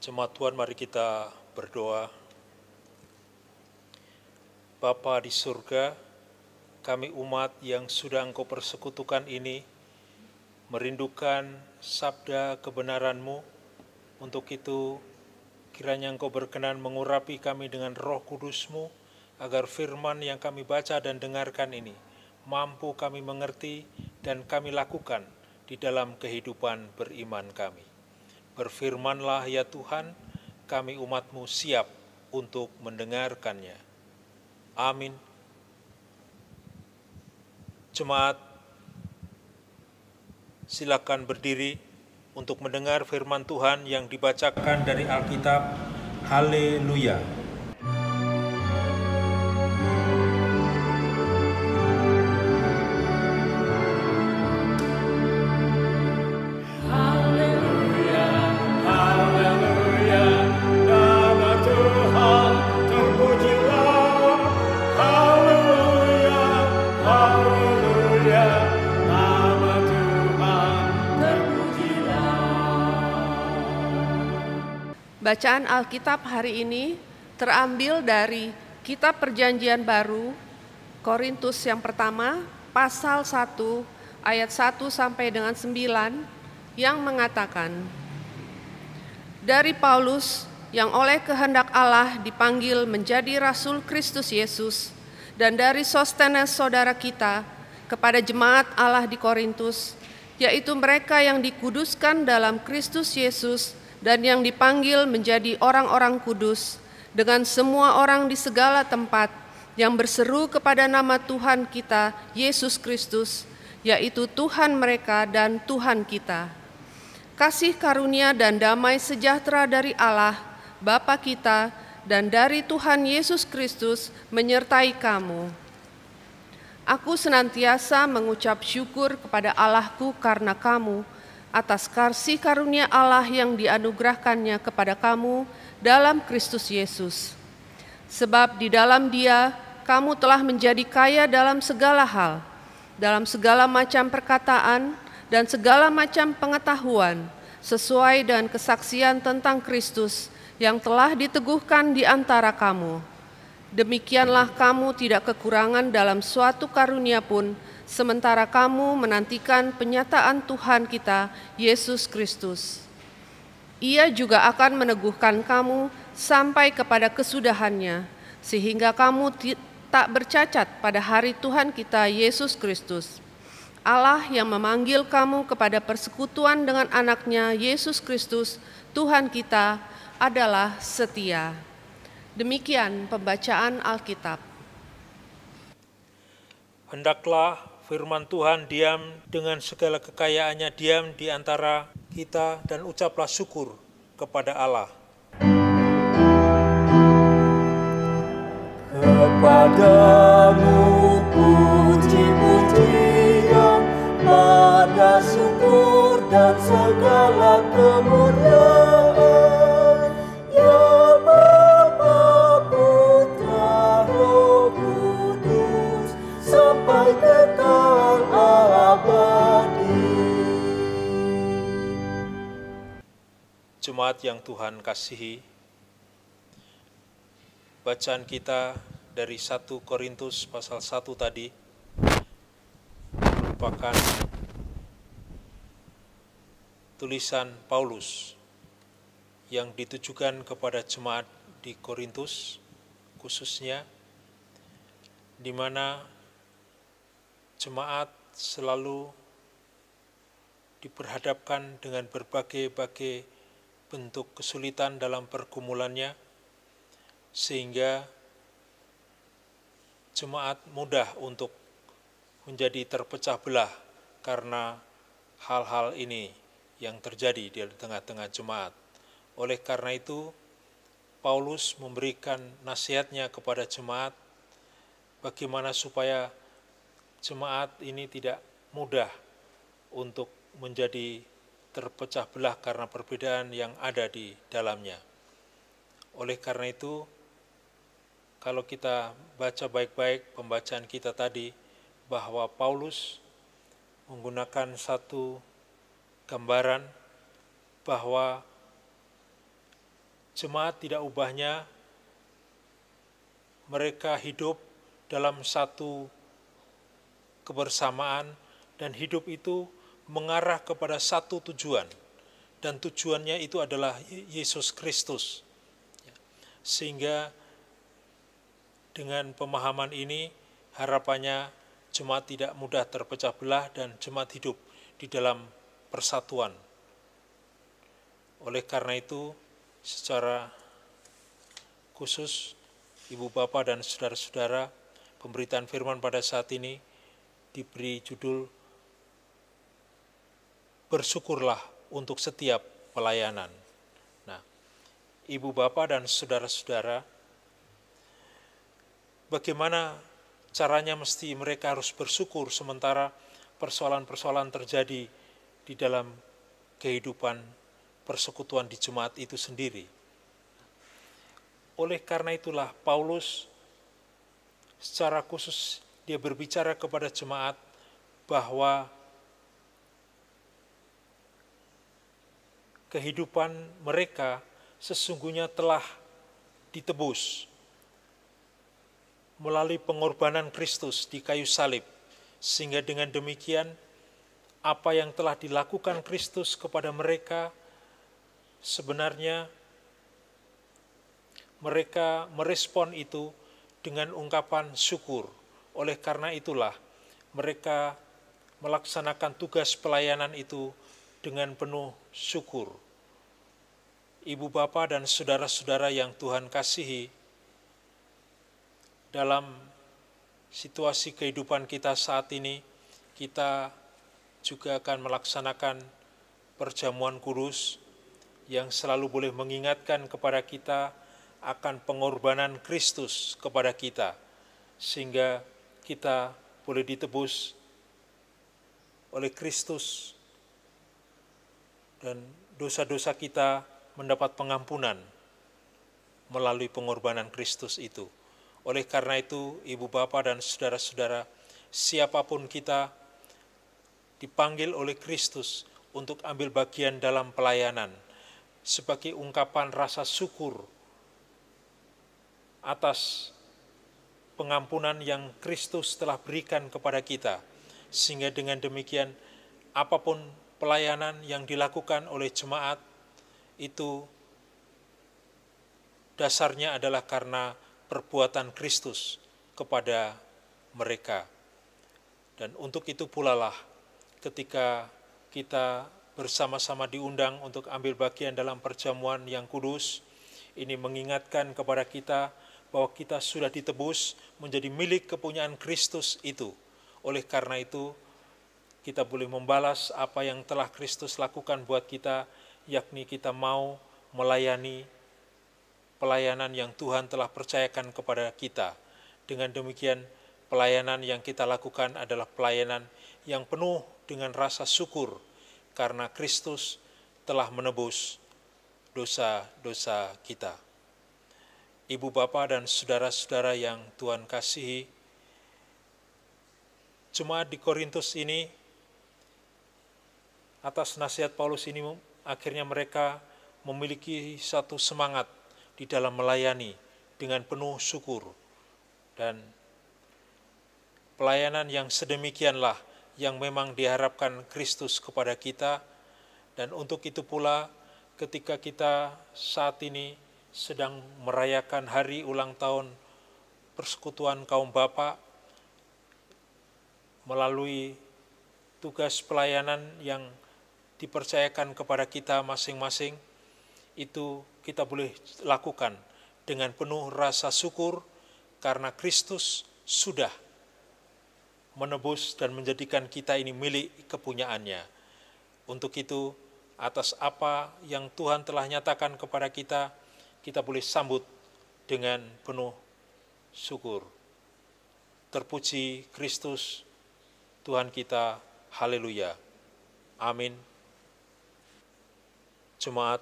Jemaat Tuhan, mari kita berdoa. Bapa di surga, kami umat yang sudah Engkau persekutukan ini merindukan sabda kebenaran-Mu. Untuk itu, kiranya Engkau berkenan mengurapi kami dengan Roh Kudus-Mu, agar firman yang kami baca dan dengarkan ini mampu kami mengerti dan kami lakukan di dalam kehidupan beriman kami. Berfirmanlah ya Tuhan, kami umat-Mu siap untuk mendengarkannya. Amin. Jemaat, silakan berdiri untuk mendengar firman Tuhan yang dibacakan dari Alkitab. Haleluya. Bacaan Alkitab hari ini terambil dari Kitab Perjanjian Baru, Korintus yang pertama, pasal 1, ayat 1 sampai dengan 9, yang mengatakan, dari Paulus yang oleh kehendak Allah dipanggil menjadi Rasul Kristus Yesus, dan dari Sostenes saudara kita, kepada jemaat Allah di Korintus, yaitu mereka yang dikuduskan dalam Kristus Yesus, dan yang dipanggil menjadi orang-orang kudus, dengan semua orang di segala tempat yang berseru kepada nama Tuhan kita, Yesus Kristus, yaitu Tuhan mereka dan Tuhan kita. Kasih karunia dan damai sejahtera dari Allah, Bapa kita, dan dari Tuhan Yesus Kristus menyertai kamu. Aku senantiasa mengucap syukur kepada Allahku karena kamu, atas kasih karunia Allah yang dianugerahkannya kepada kamu dalam Kristus Yesus. Sebab di dalam Dia kamu telah menjadi kaya dalam segala hal, dalam segala macam perkataan dan segala macam pengetahuan, sesuai dengan kesaksian tentang Kristus yang telah diteguhkan di antara kamu. Demikianlah kamu tidak kekurangan dalam suatu karunia pun, sementara kamu menantikan penyataan Tuhan kita, Yesus Kristus. Ia juga akan meneguhkan kamu sampai kepada kesudahannya, sehingga kamu tak bercacat pada hari Tuhan kita, Yesus Kristus. Allah yang memanggil kamu kepada persekutuan dengan anaknya, Yesus Kristus, Tuhan kita, adalah setia. Demikian pembacaan Alkitab. Hendaklah firman Tuhan diam dengan segala kekayaannya, diam di antara kita, dan ucaplah syukur kepada Allah. Kepadamu puji-pujian, nada syukur dan segala kemuliaan, ya Bapa, Putra, Roh Kudus, sampai kekal abadi. Jemaat yang Tuhan kasihi, bacaan kita dari 1 Korintus pasal 1 tadi merupakan tulisan Paulus yang ditujukan kepada jemaat di Korintus khususnya, di mana jemaat selalu diperhadapkan dengan berbagai-bagai bentuk kesulitan dalam pergumulannya, sehingga jemaat mudah untuk menjadi terpecah belah karena hal-hal ini yang terjadi di tengah-tengah jemaat. Oleh karena itu, Paulus memberikan nasihatnya kepada jemaat bagaimana supaya jemaat ini tidak mudah untuk menjadi terpecah belah karena perbedaan yang ada di dalamnya. Oleh karena itu, kalau kita baca baik-baik pembacaan kita tadi, bahwa Paulus menggunakan satu gambaran bahwa jemaat tidak ubahnya mereka hidup dalam satu kebersamaan, dan hidup itu mengarah kepada satu tujuan, dan tujuannya itu adalah Yesus Kristus. Sehingga dengan pemahaman ini harapannya jemaat tidak mudah terpecah belah dan jemaat hidup di dalam persatuan. Oleh karena itu, secara khusus Ibu Bapak dan saudara-saudara, pemberitaan firman pada saat ini diberi judul Bersyukurlah untuk setiap pelayanan. Nah, Ibu Bapak dan saudara-saudara, bagaimana caranya mesti mereka harus bersyukur sementara persoalan-persoalan terjadi di dalam kehidupan persekutuan di jemaat itu sendiri. Oleh karena itulah Paulus secara khusus dia berbicara kepada jemaat bahwa kehidupan mereka sesungguhnya telah ditebus melalui pengorbanan Kristus di kayu salib, sehingga dengan demikian apa yang telah dilakukan Kristus kepada mereka sebenarnya mereka merespon itu dengan ungkapan syukur. Oleh karena itulah mereka melaksanakan tugas pelayanan itu dengan penuh syukur. Ibu Bapak dan saudara-saudara yang Tuhan kasihi, dalam situasi kehidupan kita saat ini, kita juga akan melaksanakan perjamuan kudus yang selalu boleh mengingatkan kepada kita akan pengorbanan Kristus kepada kita, sehingga kita boleh ditebus oleh Kristus dan dosa-dosa kita mendapat pengampunan melalui pengorbanan Kristus itu. Oleh karena itu, Ibu Bapak dan saudara-saudara, siapapun kita dipanggil oleh Kristus untuk ambil bagian dalam pelayanan sebagai ungkapan rasa syukur atas pengampunan yang Kristus telah berikan kepada kita, sehingga dengan demikian apapun pelayanan yang dilakukan oleh jemaat itu dasarnya adalah karena perbuatan Kristus kepada mereka. Dan untuk itu pula lah ketika kita bersama-sama diundang untuk ambil bagian dalam perjamuan yang kudus, ini mengingatkan kepada kita bahwa kita sudah ditebus menjadi milik kepunyaan Kristus itu. Oleh karena itu, kita boleh membalas apa yang telah Kristus lakukan buat kita, yakni kita mau melayani pelayanan yang Tuhan telah percayakan kepada kita. Dengan demikian, pelayanan yang kita lakukan adalah pelayanan yang penuh dengan rasa syukur, karena Kristus telah menebus dosa-dosa kita. Ibu Bapak dan saudara-saudara yang Tuhan kasihi, jemaat di Korintus ini, atas nasihat Paulus ini, akhirnya mereka memiliki satu semangat di dalam melayani dengan penuh syukur. Dan pelayanan yang sedemikianlah yang memang diharapkan Kristus kepada kita. Dan untuk itu pula ketika kita saat ini sedang merayakan hari ulang tahun persekutuan kaum Bapak, melalui tugas pelayanan yang dipercayakan kepada kita masing-masing, itu kita boleh lakukan dengan penuh rasa syukur karena Kristus sudah menebus dan menjadikan kita ini milik kepunyaannya. Untuk itu, atas apa yang Tuhan telah nyatakan kepada kita, kita boleh sambut dengan penuh syukur. Terpuji Kristus, Tuhan kita, haleluya. Amin. Jemaat,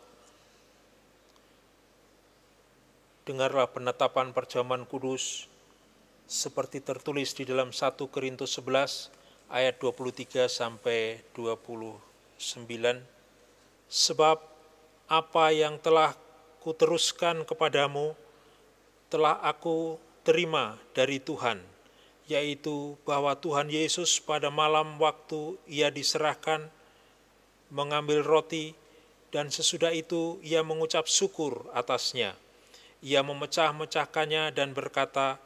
dengarlah penetapan perjamuan kudus seperti tertulis di dalam 1 Korintus 11 ayat 23 sampai 29. Sebab apa yang telah kuteruskan kepadamu telah aku terima dari Tuhan, yaitu bahwa Tuhan Yesus pada malam waktu ia diserahkan mengambil roti, dan sesudah itu ia mengucap syukur atasnya. Ia memecah-mecahkannya dan berkata,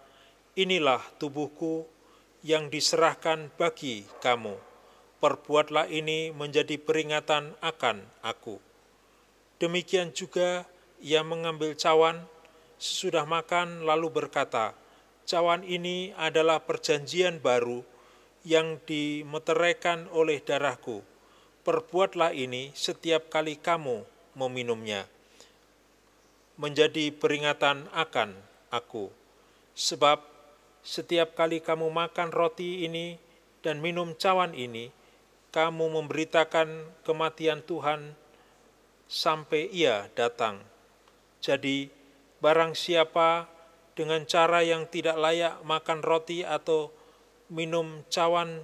"Inilah tubuhku yang diserahkan bagi kamu. Perbuatlah ini menjadi peringatan akan aku." Demikian juga ia mengambil cawan sesudah makan lalu berkata, "Cawan ini adalah perjanjian baru yang dimeteraikan oleh darahku. Perbuatlah ini setiap kali kamu meminumnya, menjadi peringatan akan aku. Sebab setiap kali kamu makan roti ini dan minum cawan ini, kamu memberitakan kematian Tuhan sampai ia datang. Jadi, barang siapa dengan cara yang tidak layak makan roti atau minum cawan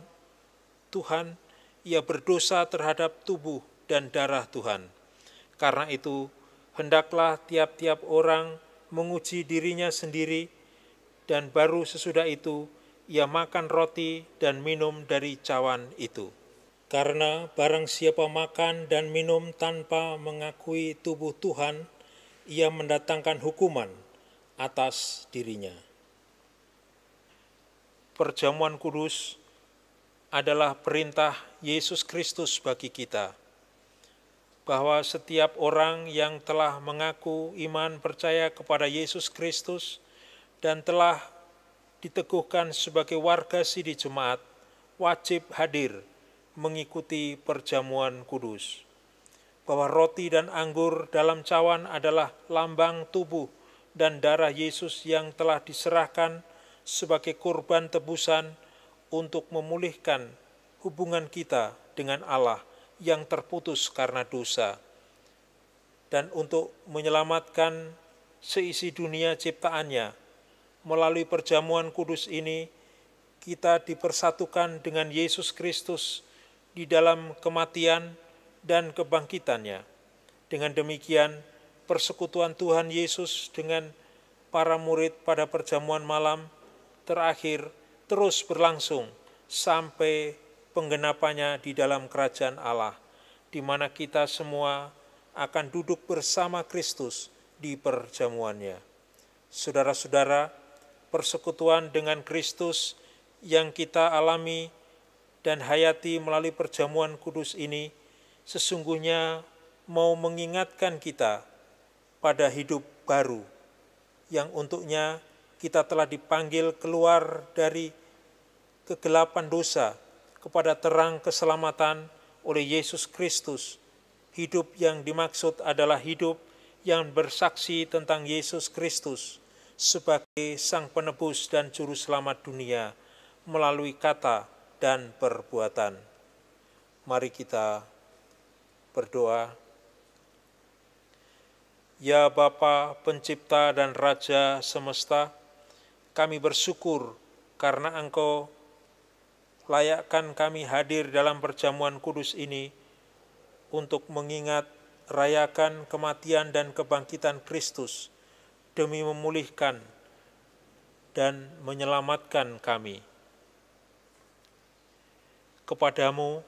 Tuhan, ia berdosa terhadap tubuh dan darah Tuhan. Karena itu, hendaklah tiap-tiap orang menguji dirinya sendiri, dan baru sesudah itu ia makan roti dan minum dari cawan itu. Karena barang siapa makan dan minum tanpa mengakui tubuh Tuhan, ia mendatangkan hukuman atas dirinya." Perjamuan kudus adalah perintah Yesus Kristus bagi kita, bahwa setiap orang yang telah mengaku iman percaya kepada Yesus Kristus dan telah diteguhkan sebagai warga sidih jemaat, wajib hadir mengikuti perjamuan kudus. Bahwa roti dan anggur dalam cawan adalah lambang tubuh dan darah Yesus yang telah diserahkan sebagai kurban tebusan untuk memulihkan hubungan kita dengan Allah yang terputus karena dosa, dan untuk menyelamatkan seisi dunia ciptaannya. Melalui perjamuan kudus ini, kita dipersatukan dengan Yesus Kristus di dalam kematian dan kebangkitannya. Dengan demikian, persekutuan Tuhan Yesus dengan para murid pada perjamuan malam terakhir terus berlangsung sampai penggenapannya di dalam kerajaan Allah, di mana kita semua akan duduk bersama Kristus di perjamuannya. Saudara-saudara, persekutuan dengan Kristus yang kita alami dan hayati melalui perjamuan kudus ini sesungguhnya mau mengingatkan kita pada hidup baru yang untuknya kita telah dipanggil keluar dari kegelapan dosa kepada terang keselamatan oleh Yesus Kristus. Hidup yang dimaksud adalah hidup yang bersaksi tentang Yesus Kristus sebagai Sang Penebus dan Juru Selamat dunia melalui kata dan perbuatan. Mari kita berdoa. Ya Bapa, Pencipta dan Raja semesta, kami bersyukur karena Engkau layakkan kami hadir dalam perjamuan kudus ini untuk mengingat rayakan kematian dan kebangkitan Kristus demi memulihkan dan menyelamatkan kami. Kepadamu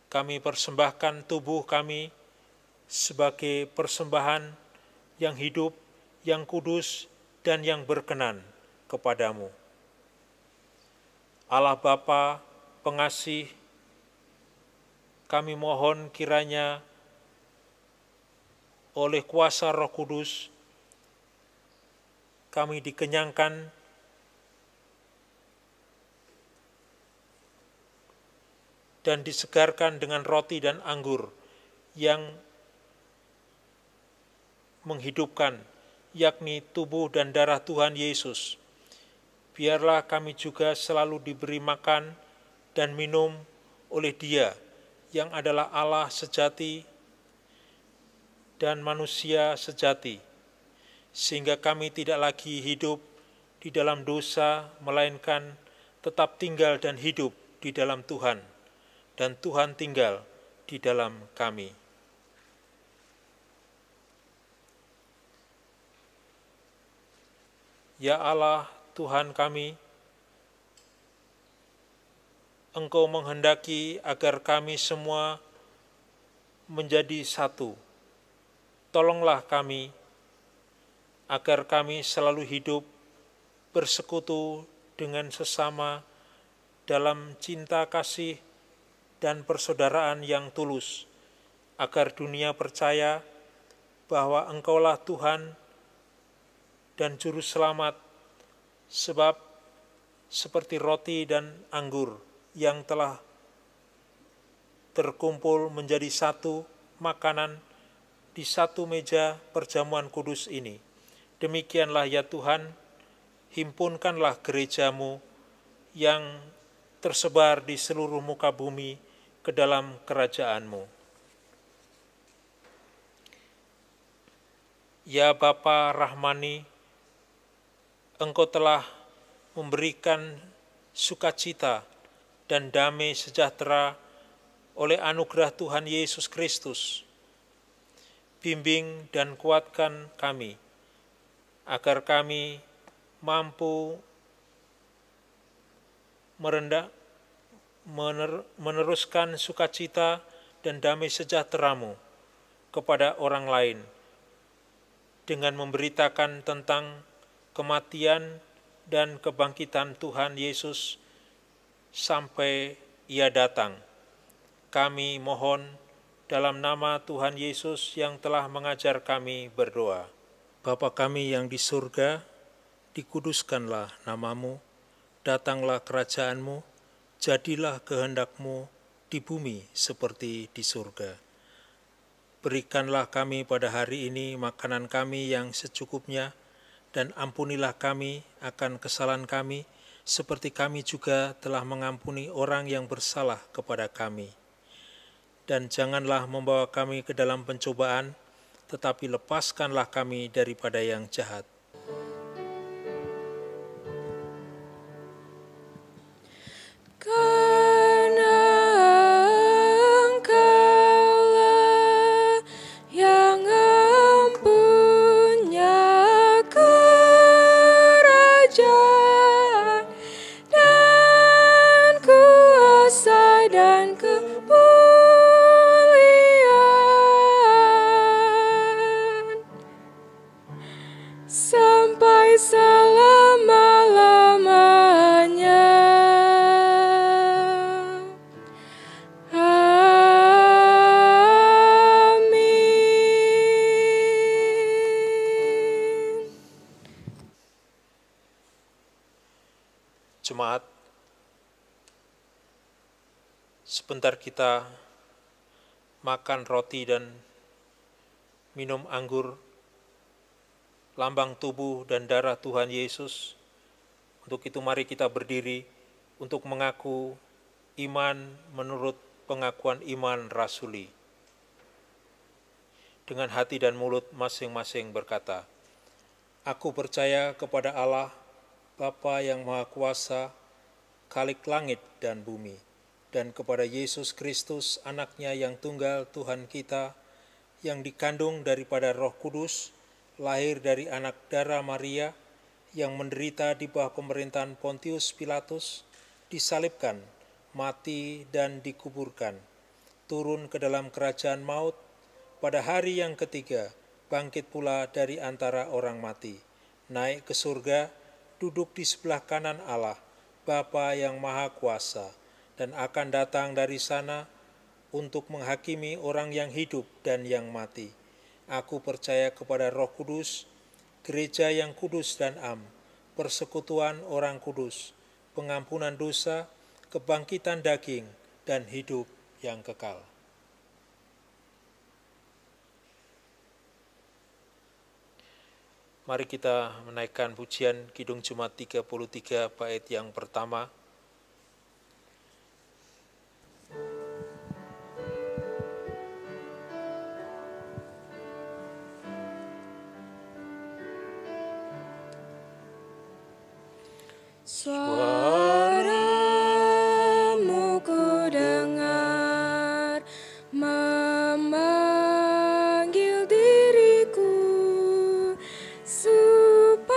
kami persembahkan tubuh kami sebagai persembahan yang hidup, yang kudus, dan yang berkenan kepadamu. Allah Bapa pengasih, kami mohon kiranya oleh kuasa Roh Kudus kami dikenyangkan dan disegarkan dengan roti dan anggur yang menghidupkan, yakni tubuh dan darah Tuhan Yesus. Biarlah kami juga selalu diberi makan dan minum oleh Dia yang adalah Allah sejati dan manusia sejati, sehingga kami tidak lagi hidup di dalam dosa, melainkan tetap tinggal dan hidup di dalam Tuhan, dan Tuhan tinggal di dalam kami. Ya Allah, Tuhan kami, Engkau menghendaki agar kami semua menjadi satu. Tolonglah kami, agar kami selalu hidup bersekutu dengan sesama dalam cinta kasih dan persaudaraan yang tulus, agar dunia percaya bahwa Engkaulah Tuhan dan Juru Selamat, sebab seperti roti dan anggur yang telah terkumpul menjadi satu makanan di satu meja perjamuan kudus ini. Demikianlah ya Tuhan, himpunkanlah gereja-Mu yang tersebar di seluruh muka bumi ke dalam kerajaan-Mu. Ya Bapa Rahmani, Engkau telah memberikan sukacita dan damai sejahtera oleh anugerah Tuhan Yesus Kristus. Bimbing dan kuatkan kami, agar kami mampu meneruskan sukacita dan damai sejahtera-Mu kepada orang lain, dengan memberitakan tentang kematian dan kebangkitan Tuhan Yesus sampai Ia datang. Kami mohon dalam nama Tuhan Yesus yang telah mengajar kami berdoa. Bapa kami yang di surga, dikuduskanlah nama-Mu, datanglah kerajaan-Mu, jadilah kehendak-Mu di bumi seperti di surga. Berikanlah kami pada hari ini makanan kami yang secukupnya, dan ampunilah kami akan kesalahan kami, seperti kami juga telah mengampuni orang yang bersalah kepada kami. Dan janganlah membawa kami ke dalam pencobaan, tetapi lepaskanlah kami daripada yang jahat. Jemaat, sebentar kita makan roti dan minum anggur, lambang tubuh dan darah Tuhan Yesus. Untuk itu mari kita berdiri untuk mengaku iman menurut pengakuan iman rasuli. Dengan hati dan mulut masing-masing berkata, Aku percaya kepada Allah, Bapa yang Maha Kuasa, Khalik langit dan bumi, dan kepada Yesus Kristus, Anak-Nya yang tunggal Tuhan kita, yang dikandung daripada Roh Kudus, lahir dari anak darah Maria, yang menderita di bawah pemerintahan Pontius Pilatus, disalibkan, mati dan dikuburkan, turun ke dalam kerajaan maut, pada hari yang ketiga bangkit pula dari antara orang mati, naik ke surga, duduk di sebelah kanan Allah, Bapa yang Maha Kuasa, dan akan datang dari sana untuk menghakimi orang yang hidup dan yang mati. Aku percaya kepada Roh Kudus, gereja yang kudus dan am, persekutuan orang kudus, pengampunan dosa, kebangkitan daging, dan hidup yang kekal. Mari kita menaikkan pujian Kidung Jumat 33 bait yang pertama. Suaramu ku dengar memanggil diriku supaya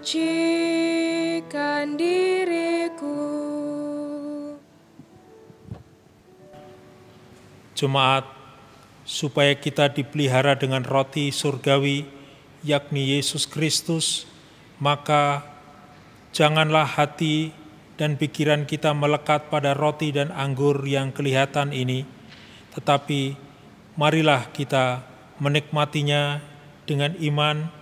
sucikan diriku. Jemaat, supaya kita dipelihara dengan roti surgawi, yakni Yesus Kristus, maka janganlah hati dan pikiran kita melekat pada roti dan anggur yang kelihatan ini, tetapi marilah kita menikmatinya dengan iman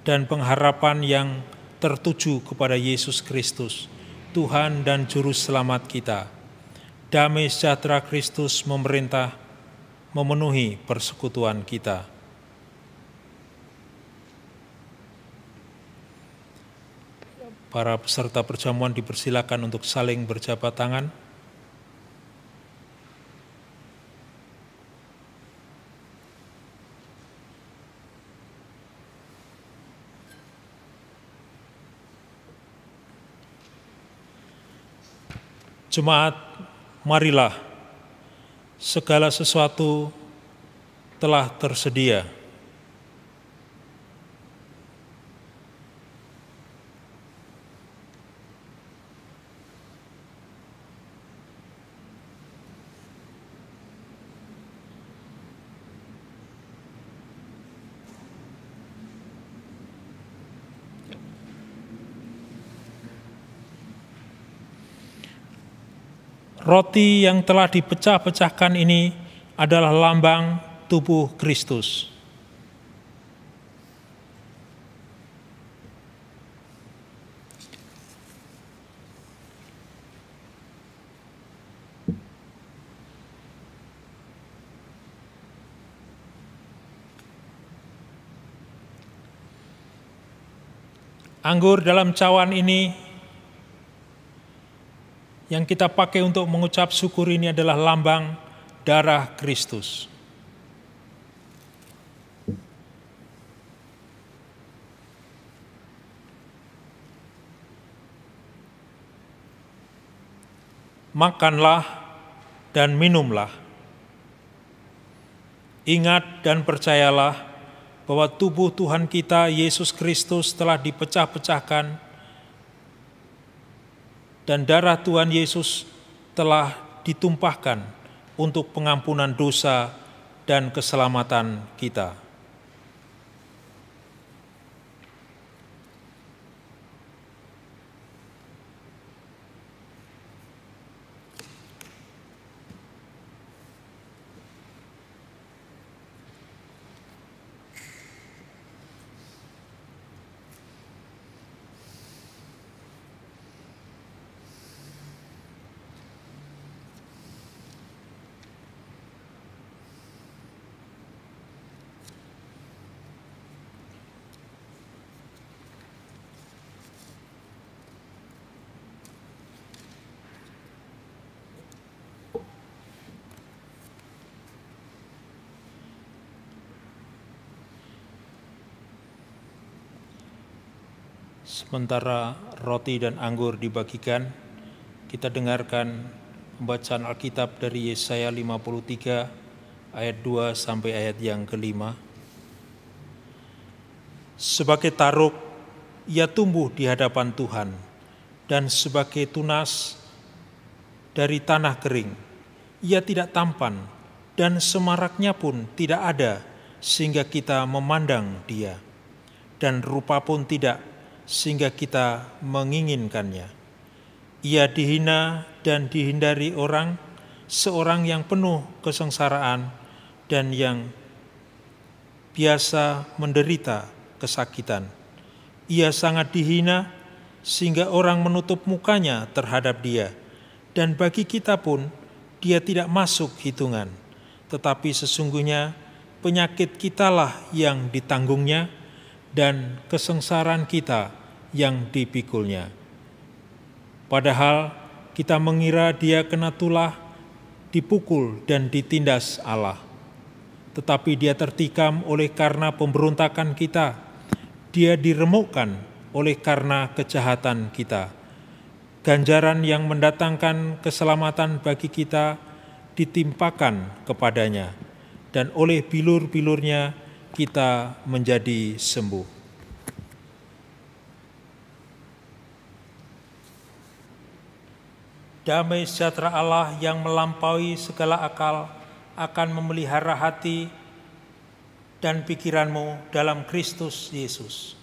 dan pengharapan yang tertuju kepada Yesus Kristus, Tuhan dan Juru Selamat kita. Damai sejahtera Kristus memerintah, memenuhi persekutuan kita. Para peserta perjamuan dipersilakan untuk saling berjabat tangan. Jemaat, marilah, segala sesuatu telah tersedia. Roti yang telah dipecah-pecahkan ini adalah lambang tubuh Kristus. Anggur dalam cawan ini yang kita pakai untuk mengucap syukur ini adalah lambang darah Kristus. Makanlah dan minumlah. Ingat dan percayalah bahwa tubuh Tuhan kita Yesus Kristus telah dipecah-pecahkan dan darah Tuhan Yesus telah ditumpahkan untuk pengampunan dosa dan keselamatan kita. Sementara roti dan anggur dibagikan, kita dengarkan pembacaan Alkitab dari Yesaya 53 ayat 2 sampai ayat yang ke-5. Sebagai taruk, ia tumbuh di hadapan Tuhan, dan sebagai tunas dari tanah kering. Ia tidak tampan, dan semaraknya pun tidak ada, sehingga kita memandang dia, dan rupa pun tidak, sehingga kita menginginkannya. Ia dihina dan dihindari orang, seorang yang penuh kesengsaraan dan yang biasa menderita kesakitan. Ia sangat dihina sehingga orang menutup mukanya terhadap dia, dan bagi kita pun dia tidak masuk hitungan. Tetapi sesungguhnya penyakit kitalah yang ditanggungnya, dan kesengsaraan kita yang dipikulnya. Padahal kita mengira dia kena tulah, dipukul dan ditindas Allah. Tetapi dia tertikam oleh karena pemberontakan kita, dia diremukkan oleh karena kejahatan kita. Ganjaran yang mendatangkan keselamatan bagi kita ditimpakan kepadanya, dan oleh bilur-bilurnya kita menjadi sembuh. damai sejahtera Allah yang melampaui segala akal akan memelihara hati dan pikiranmu dalam Kristus Yesus.